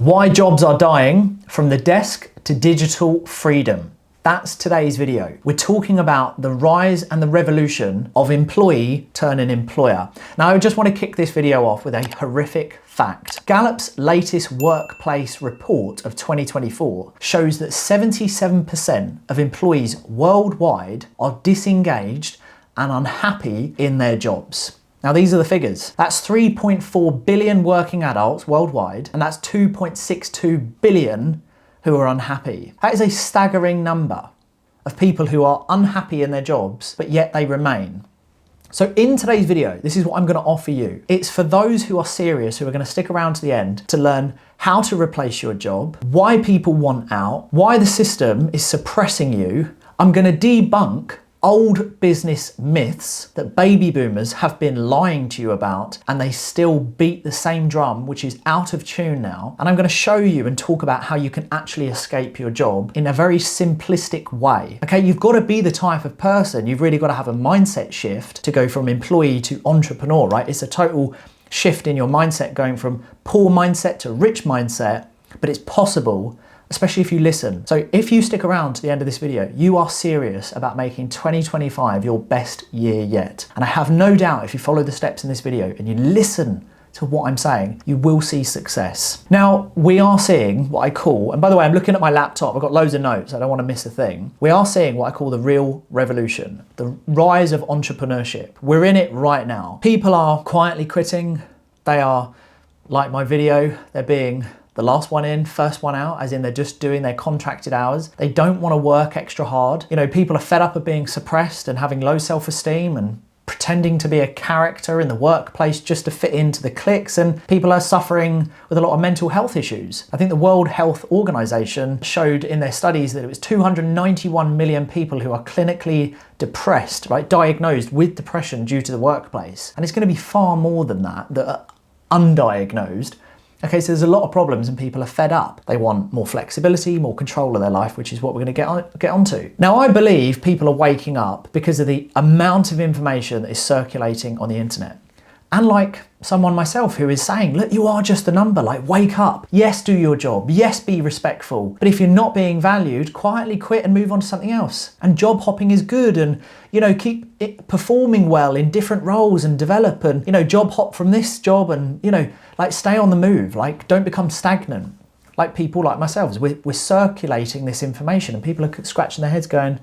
Why jobs are dying from the desk to digital freedom. That's today's video. We're talking about the rise and the revolution of employee turning employer. Now, I just want to kick this video off with a horrific fact. Gallup's latest workplace report of 2024 shows that 77% of employees worldwide are disengaged and unhappy in their jobs. Now, these are the figures. That's 3.4 billion working adults worldwide, and that's 2.62 billion who are unhappy. That is a staggering number of people who are unhappy in their jobs, but yet they remain. So in today's video, this is what I'm going to offer you. It's for those who are serious, who are going to stick around to the end to learn how to replace your job, why people want out, why the system is suppressing you. I'm going to debunk old business myths that baby boomers have been lying to you about, and they still beat the same drum, which is out of tune now. And I'm going to show you and talk about how you can actually escape your job in a very simplistic way. Okay, you've got to be the type of person, you've really got to have a mindset shift to go from employee to entrepreneur, right? It's a total shift in your mindset, going from poor mindset to rich mindset, but it's possible, especially if you listen. So if you stick around to the end of this video, you are serious about making 2025 your best year yet. And I have no doubt if you follow the steps in this video and you listen to what I'm saying, you will see success. Now, we are seeing what I call, and by the way, I'm looking at my laptop, I've got loads of notes, I don't want to miss a thing. We are seeing what I call the real revolution, the rise of entrepreneurship. We're in it right now. People are quietly quitting. They are, like my video, they're being the last one in, first one out, as in they're just doing their contracted hours. They don't want to work extra hard. You know, people are fed up of being suppressed and having low self-esteem and pretending to be a character in the workplace just to fit into the cliques, and people are suffering with a lot of mental health issues. I think the World Health Organization showed in their studies that it was 291 million people who are clinically depressed, right, diagnosed with depression due to the workplace. And it's going to be far more than that are undiagnosed. Okay, so there's a lot of problems and people are fed up. They want more flexibility, more control of their life, which is what we're going to get onto. Now, I believe people are waking up because of the amount of information that is circulating on the internet. And like someone myself who is saying, look, you are just a number, like wake up. Yes, do your job. Yes, be respectful. But if you're not being valued, quietly quit and move on to something else. And job hopping is good, and, you know, keep it performing well in different roles and develop, and, you know, job hop from this job and, you know, like stay on the move, like don't become stagnant. Like people like myself, we're circulating this information and people are scratching their heads going,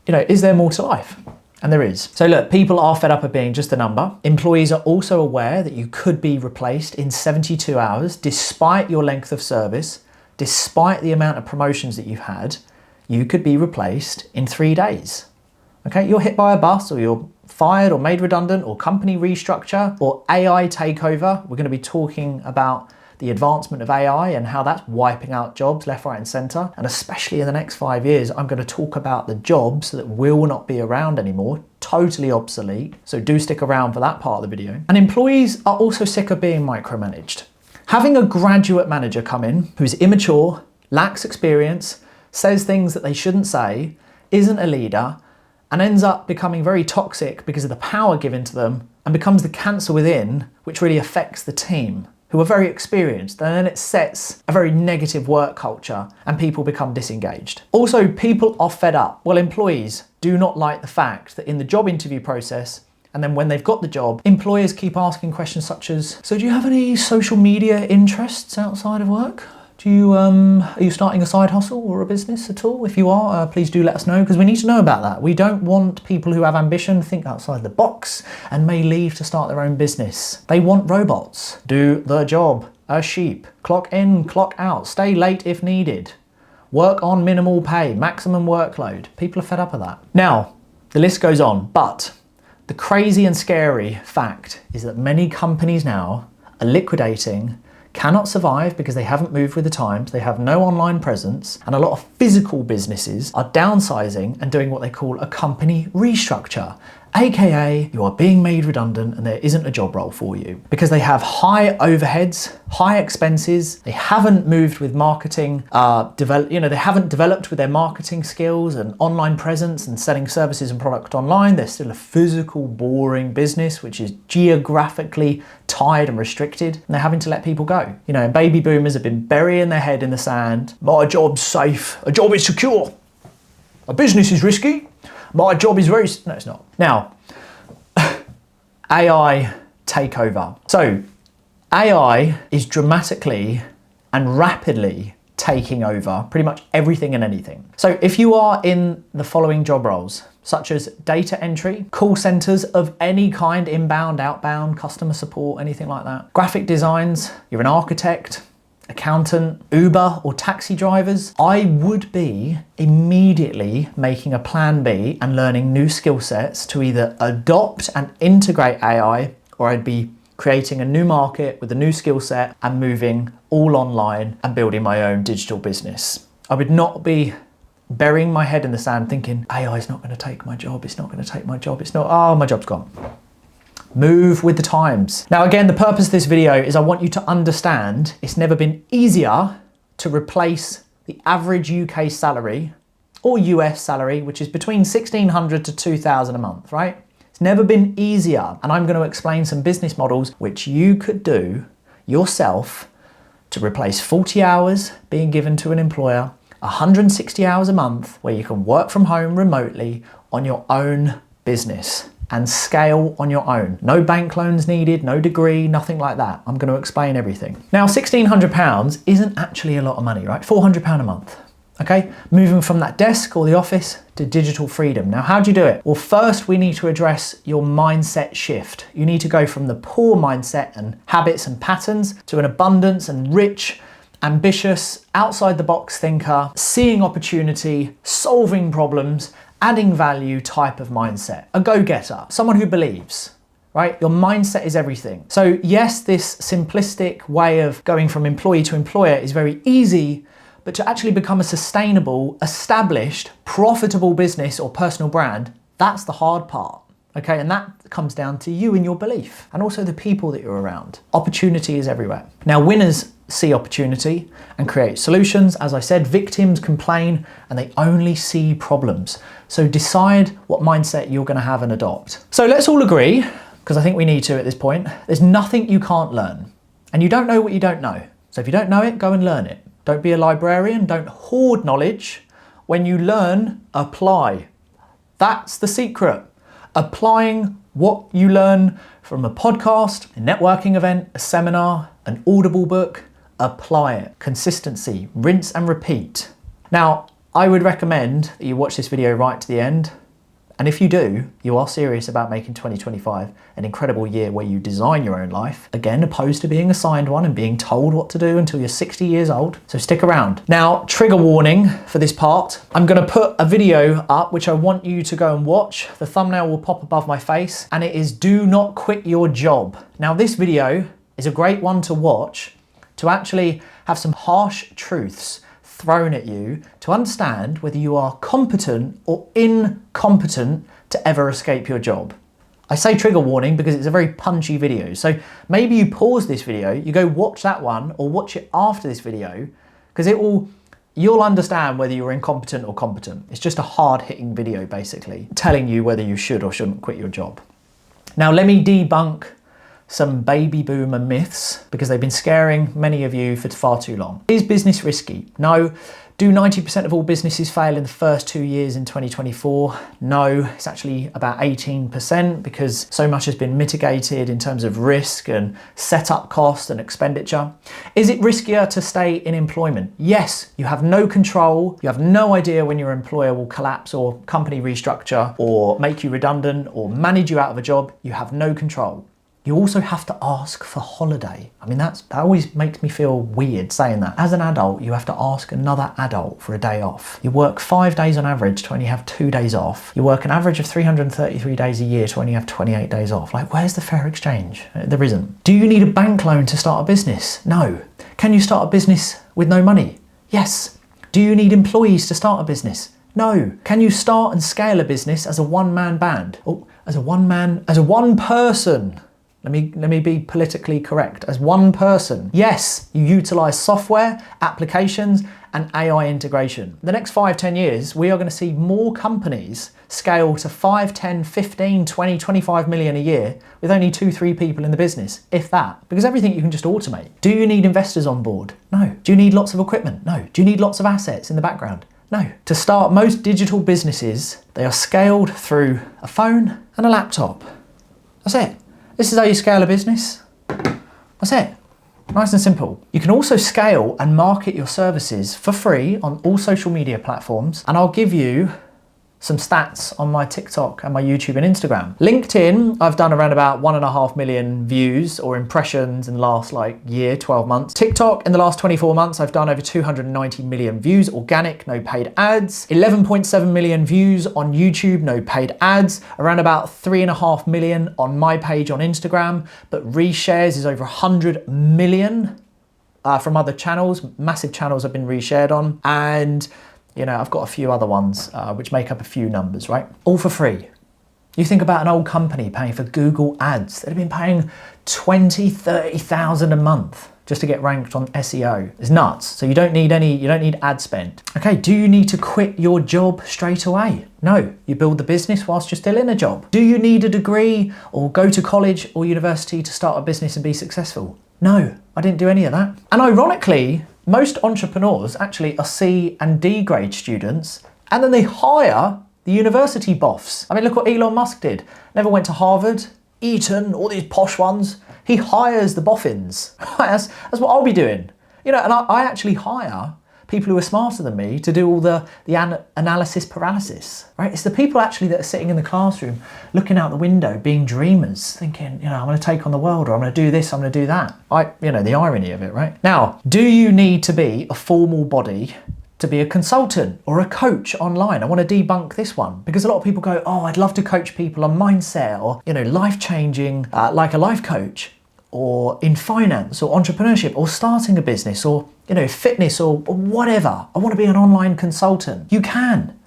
you know, is there more to life? And there is. So look, people are fed up of being just a number. Employees are also aware that you could be replaced in 72 hours, despite your length of service, despite the amount of promotions that you've had, you could be replaced in 3 days. Okay, you're hit by a bus, or you're fired or made redundant, or company restructure, or AI takeover. We're going to be talking about the advancement of AI and how that's wiping out jobs left, right and center. And especially in the next 5 years, I'm going to talk about the jobs that will not be around anymore, totally obsolete. So do stick around for that part of the video. And employees are also sick of being micromanaged. Having a graduate manager come in who's immature, lacks experience, says things that they shouldn't say, isn't a leader, and ends up becoming very toxic because of the power given to them, and becomes the cancer within, which really affects the team, who are very experienced, and then it sets a very negative work culture and people become disengaged. Also, people are fed up. Well, employees do not like the fact that in the job interview process, and then when they've got the job, employers keep asking questions such as, so do you have any social media interests outside of work? Are you starting a side hustle or a business at all? If you are, please do let us know, because we need to know about that. We don't want people who have ambition, think outside the box, and may leave to start their own business. They want robots. Do the job. A sheep. Clock in, clock out. Stay late if needed. Work on minimal pay. Maximum workload. People are fed up of that. Now, the list goes on, but the crazy and scary fact is that many companies now are liquidating, cannot survive because they haven't moved with the times, they have no online presence, and a lot of physical businesses are downsizing and doing what they call a company restructure. AKA you are being made redundant and there isn't a job role for you because they have high overheads, high expenses. They haven't moved with marketing, they haven't developed with their marketing skills and online presence and selling services and product online. They're still a physical, boring business, which is geographically tied and restricted, and they're having to let people go. And baby boomers have been burying their head in the sand. My job's safe. A job is secure. A business is risky. My job is very... No, it's not. Now, AI takeover. So, AI is dramatically and rapidly taking over pretty much everything and anything. So if you are in the following job roles, such as data entry, call centers of any kind, inbound, outbound, customer support, anything like that, graphic designs, you're an architect, accountant, Uber or taxi drivers, I would be immediately making a plan B and learning new skill sets to either adopt and integrate AI, or I'd be creating a new market with a new skill set and moving all online and building my own digital business. I would not be burying my head in the sand thinking, AI is not going to take my job, it's not going to take my job, my job's gone. Move with the times. Now again, the purpose of this video is I want you to understand it's never been easier to replace the average UK salary or US salary, which is between 1,600 to 2,000 a month, right? It's never been easier. And I'm going to explain some business models which you could do yourself to replace 40 hours being given to an employer, 160 hours a month where you can work from home remotely on your own business and scale on your own. No bank loans needed, no degree, nothing like that. I'm going to explain everything. Now, £1,600 isn't actually a lot of money, right? £400 a month, okay? Moving from that desk or the office to digital freedom. Now, how do you do it? Well, first we need to address your mindset shift. You need to go from the poor mindset and habits and patterns to an abundance and rich, ambitious, outside the box thinker, seeing opportunity, solving problems, adding value type of mindset. A go-getter, someone who believes, right? Your mindset is everything. So yes, this simplistic way of going from employee to employer is very easy, but to actually become a sustainable, established, profitable business or personal brand, that's the hard part. Okay, and that comes down to you and your belief, and also the people that you're around. Opportunity is everywhere. Now, winners see opportunity and create solutions. As I said, victims complain and they only see problems. So decide what mindset you're going to have and adopt. So let's all agree, because I think we need to at this point, there's nothing you can't learn. And you don't know what you don't know. So if you don't know it, go and learn it. Don't be a librarian, don't hoard knowledge. When you learn, apply. That's the secret. Applying what you learn from a podcast, a networking event, a seminar, an Audible book, apply it. Consistency, rinse and repeat. Now, I would recommend that you watch this video right to the end. And if you do, you are serious about making 2025 an incredible year where you design your own life, again, opposed to being assigned one and being told what to do until you're 60 years old. So stick around. Now, trigger warning for this part. I'm going to put a video up which I want you to go and watch. The thumbnail will pop above my face and it is "Do not quit your job." Now, this video is a great one to watch to actually have some harsh truths thrown at you to understand whether you are competent or incompetent to ever escape your job. I say trigger warning because it's a very punchy video. So maybe you pause this video, you go watch that one or watch it after this video, because you'll understand whether you're incompetent or competent. It's just a hard-hitting video basically, telling you whether you should or shouldn't quit your job. Now let me debunk some baby boomer myths because they've been scaring many of you for far too long. Is business risky? No. Do 90% of all businesses fail in the first 2 years in 2024? No, it's actually about 18% because so much has been mitigated in terms of risk and setup cost and expenditure. Is it riskier to stay in employment? Yes, you have no control. You have no idea when your employer will collapse or company restructure or make you redundant or manage you out of a job. You have no control. You also have to ask for holiday. I mean, that always makes me feel weird saying that. As an adult, you have to ask another adult for a day off. You work 5 days on average to only have 2 days off. You work an average of 333 days a year to only have 28 days off. Like, where's the fair exchange? There isn't. Do you need a bank loan to start a business? No. Can you start a business with no money? Yes. Do you need employees to start a business? No. Can you start and scale a business as a one-man band? Oh, as a one person. Let me be politically correct. As one person. Yes, you utilize software, applications, and AI integration. In the next 5-10 years, we are going to see more companies scale to 5, 10, 15, 20, 25 million a year with only 2-3 people in the business, if that. Because everything you can just automate. Do you need investors on board? No. Do you need lots of equipment? No. Do you need lots of assets in the background? No. To start most digital businesses, they are scaled through a phone and a laptop. That's it. This is how you scale a business. That's it. Nice and simple. You can also scale and market your services for free on all social media platforms, and I'll give you some stats on my TikTok and my YouTube and Instagram. LinkedIn, I've done around about 1.5 million views or impressions in the last year, 12 months. TikTok in the last 24 months, I've done over 290 million views, organic, no paid ads. 11.7 million views on YouTube, no paid ads. Around about 3.5 million on my page on Instagram, but reshares is over 100 million from other channels. Massive channels have been reshared on. And I've got a few other ones which make up a few numbers, right? All for free. You think about an old company paying for Google ads. They've been paying 20, 30,000 a month just to get ranked on SEO. It's nuts. So you don't need ad spend. Okay, do you need to quit your job straight away? No, you build the business whilst you're still in a job. Do you need a degree or go to college or university to start a business and be successful? No, I didn't do any of that. And ironically, most entrepreneurs actually are C and D grade students, and then they hire the university boffs. I mean, look what Elon Musk did. Never went to Harvard, Eton, all these posh ones. He hires the boffins. That's what I'll be doing. And I actually hire people who are smarter than me to do all the analysis paralysis, right? It's the people actually that are sitting in the classroom, looking out the window, being dreamers, thinking, I'm going to take on the world, or I'm going to do this, I'm going to do that. The irony of it, right? Now, do you need to be a formal body to be a consultant or a coach online? I want to debunk this one because a lot of people go, oh, I'd love to coach people on mindset or, life-changing, like a life coach, or in finance or entrepreneurship or starting a business or fitness or whatever. I want to be an online consultant. You can.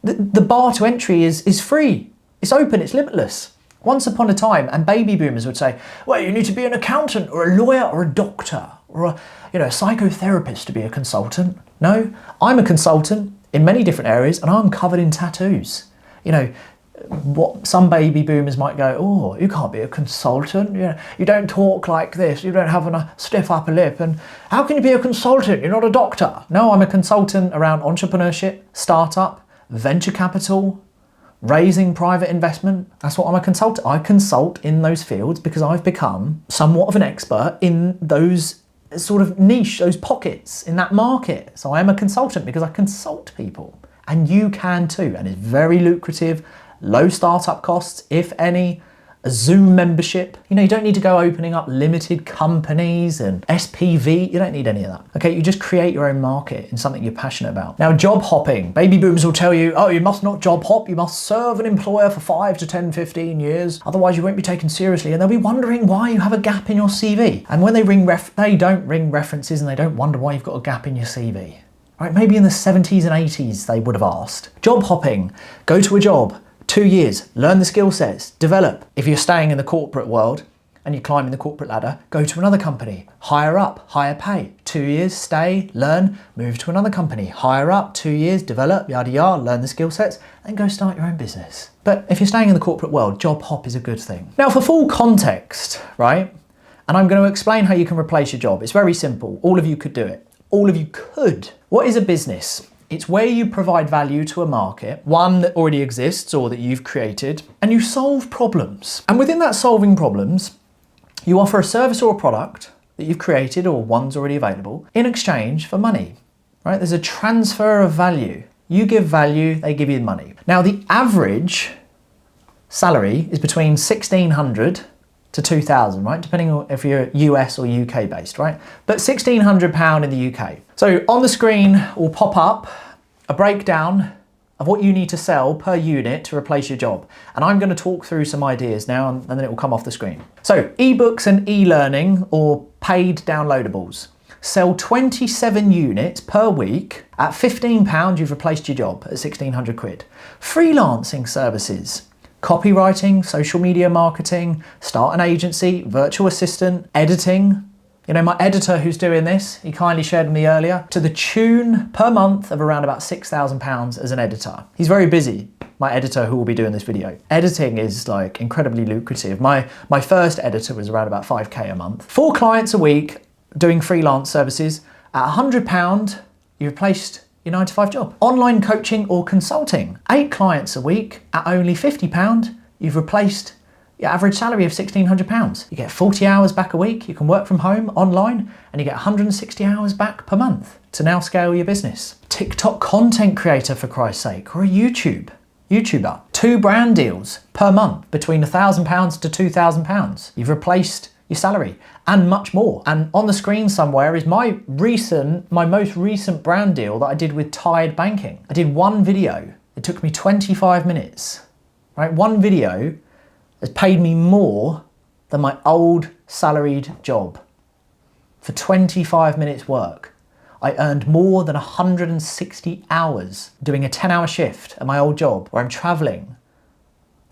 The bar to entry is free. It's open, it's limitless. Once upon a time, and baby boomers would say, well, you need to be an accountant or a lawyer or a doctor or a psychotherapist to be a consultant. No, I'm a consultant in many different areas and I'm covered in tattoos. What some baby boomers might go, oh, you can't be a consultant. You don't talk like this. You don't have a stiff upper lip. And how can you be a consultant? You're not a doctor. No, I'm a consultant around entrepreneurship, startup, venture capital, raising private investment. That's what I'm a consultant. I consult in those fields because I've become somewhat of an expert in those sort of niche, those pockets in that market. So I am a consultant because I consult people. And you can too. And it's very lucrative. Low startup costs, if any, a Zoom membership. You don't need to go opening up limited companies and SPV. You don't need any of that. Okay, you just create your own market in something you're passionate about. Now, job hopping. Baby boomers will tell you, oh, you must not job hop. You must serve an employer for 5 to 10, 15 years. Otherwise, you won't be taken seriously. And they'll be wondering why you have a gap in your CV. And when they they don't ring references and they don't wonder why you've got a gap in your CV. Right? Maybe in the 70s and 80s, they would have asked. Job hopping. Go to a job. 2 years, learn the skill sets, develop. If you're staying in the corporate world and you're climbing the corporate ladder, go to another company, higher up, higher pay. 2 years, stay, learn, move to another company, higher up, 2 years, develop, yada yada, learn the skill sets, then go start your own business. But if you're staying in the corporate world, job hop is a good thing. Now for full context, right? And I'm going to explain how you can replace your job. It's very simple. All of you could do it. All of you could. What is a business? It's where you provide value to a market, one that already exists or that you've created, and you solve problems. And within that solving problems, you offer a service or a product that you've created or one's already available in exchange for money, right? There's a transfer of value. You give value, they give you money. Now, the average salary is between 1,600 to 2,000, right? Depending on if you're US or UK based, right? But £1,600 in the UK. So on the screen will pop up a breakdown of what you need to sell per unit to replace your job. And I'm going to talk through some ideas now and then it will come off the screen. So ebooks and e-learning or paid downloadables. Sell 27 units per week. At £15, you've replaced your job at 1,600 quid. Freelancing services. Copywriting, social media marketing, start an agency, virtual assistant, editing. You know, my editor who's doing this, he kindly shared with me earlier, to the tune per month of around about £6,000 as an editor. He's very busy, my editor who will be doing this video. Editing is like incredibly lucrative. My first editor was around about 5k a month. 4 clients a week doing freelance services. At £100, you've replaced your 9-to-5 job. Online coaching or consulting. 8 clients a week at only £50, you've replaced your average salary of £1,600. You get 40 hours back a week, you can work from home, online, and you get 160 hours back per month to now scale your business. TikTok content creator, for Christ's sake, or a YouTuber. 2 brand deals per month between £1,000 to £2,000. You've replaced your salary and much more. And on the screen somewhere is my most recent brand deal that I did with Tide Banking. I did one video. It took me 25 minutes, right? One video has paid me more than my old salaried job. For 25 minutes work, I earned more than 160 hours doing a 10-hour shift at my old job where I'm traveling.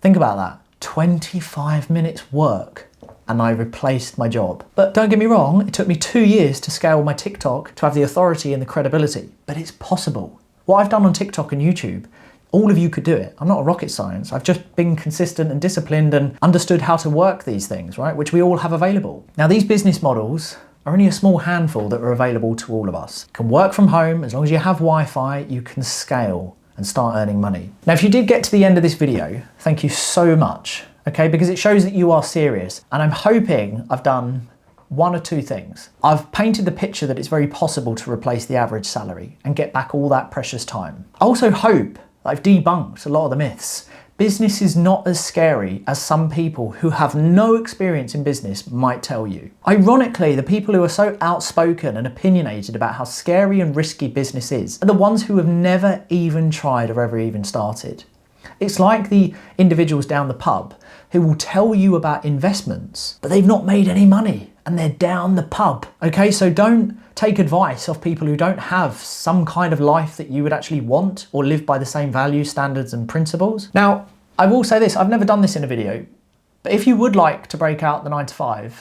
Think about that. 25 minutes work and I replaced my job. But don't get me wrong, it took me 2 years to scale my TikTok to have the authority and the credibility, but it's possible. What I've done on TikTok and YouTube, all of you could do it. I'm not a rocket science. I've just been consistent and disciplined and understood how to work these things, right? Which we all have available. Now, these business models are only a small handful that are available to all of us. You can work from home, as long as you have Wi-Fi, you can scale and start earning money. Now, if you did get to the end of this video, thank you so much, okay? Because it shows that you are serious. And I'm hoping I've done 1 or 2 things. I've painted the picture that it's very possible to replace the average salary and get back all that precious time. I also hope I've debunked a lot of the myths. Business is not as scary as some people who have no experience in business might tell you. Ironically, the people who are so outspoken and opinionated about how scary and risky business is are the ones who have never even tried or ever even started. It's like the individuals down the pub who will tell you about investments, but they've not made any money and they're down the pub. Okay, so don't take advice off people who don't have some kind of life that you would actually want or live by the same values, standards and principles. Now, I will say this, I've never done this in a video, but if you would like to break out the 9-to-5,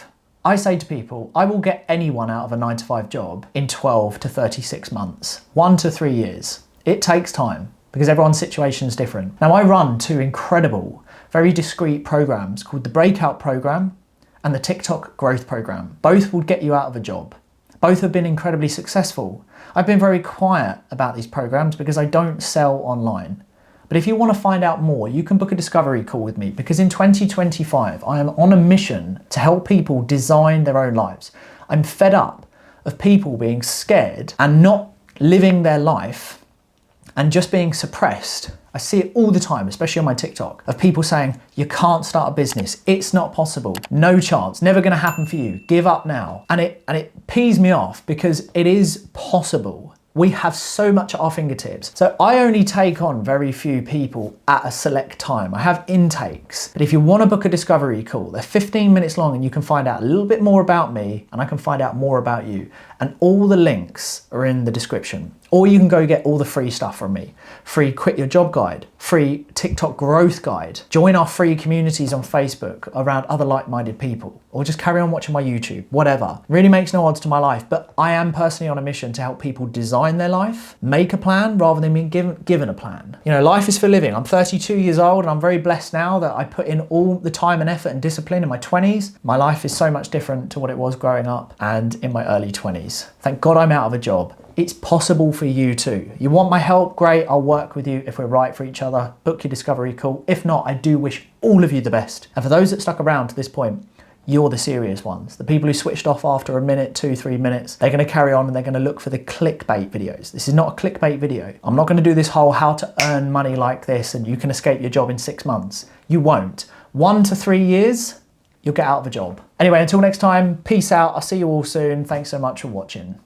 I say to people, I will get anyone out of a 9-to-5 job in 12 to 36 months, 1 to 3 years. It takes time because everyone's situation is different. Now, I run 2 incredible, very discreet programs called the Breakout Program and the TikTok Growth Program. Both will get you out of a job. Both have been incredibly successful. I've been very quiet about these programs because I don't sell online. But if you want to find out more, you can book a discovery call with me because in 2025, I am on a mission to help people design their own lives. I'm fed up of people being scared and not living their life and just being suppressed. I see it all the time, especially on my TikTok, of people saying, you can't start a business, it's not possible, no chance, never gonna happen for you, give up now. And it pees me off because it is possible. We have so much at our fingertips. So I only take on very few people at a select time. I have intakes. But if you want to book a discovery call, they're 15 minutes long and you can find out a little bit more about me and I can find out more about you. And all the links are in the description. Or you can go get all the free stuff from me. Free Quit Your Job Guide, free TikTok Growth Guide. Join our free communities on Facebook around other like-minded people. Or just carry on watching my YouTube, whatever. Really makes no odds to my life, but I am personally on a mission to help people design their life, make a plan rather than being given a plan. You know, life is for living. I'm 32 years old and I'm very blessed now that I put in all the time and effort and discipline in my 20s. My life is so much different to what it was growing up and in my early 20s. Thank God I'm out of a job. It's possible for you too. You want my help? Great, I'll work with you if we're right for each other. Book your discovery call. If not, I do wish all of you the best. And for those that stuck around to this point, you're the serious ones. The people who switched off after a minute, 2, 3 minutes, they're gonna carry on and they're gonna look for the clickbait videos. This is not a clickbait video. I'm not gonna do this whole how to earn money like this and you can escape your job in 6 months. You won't. 1 to 3 years, you'll get out of a job. Anyway, until next time, peace out. I'll see you all soon. Thanks so much for watching.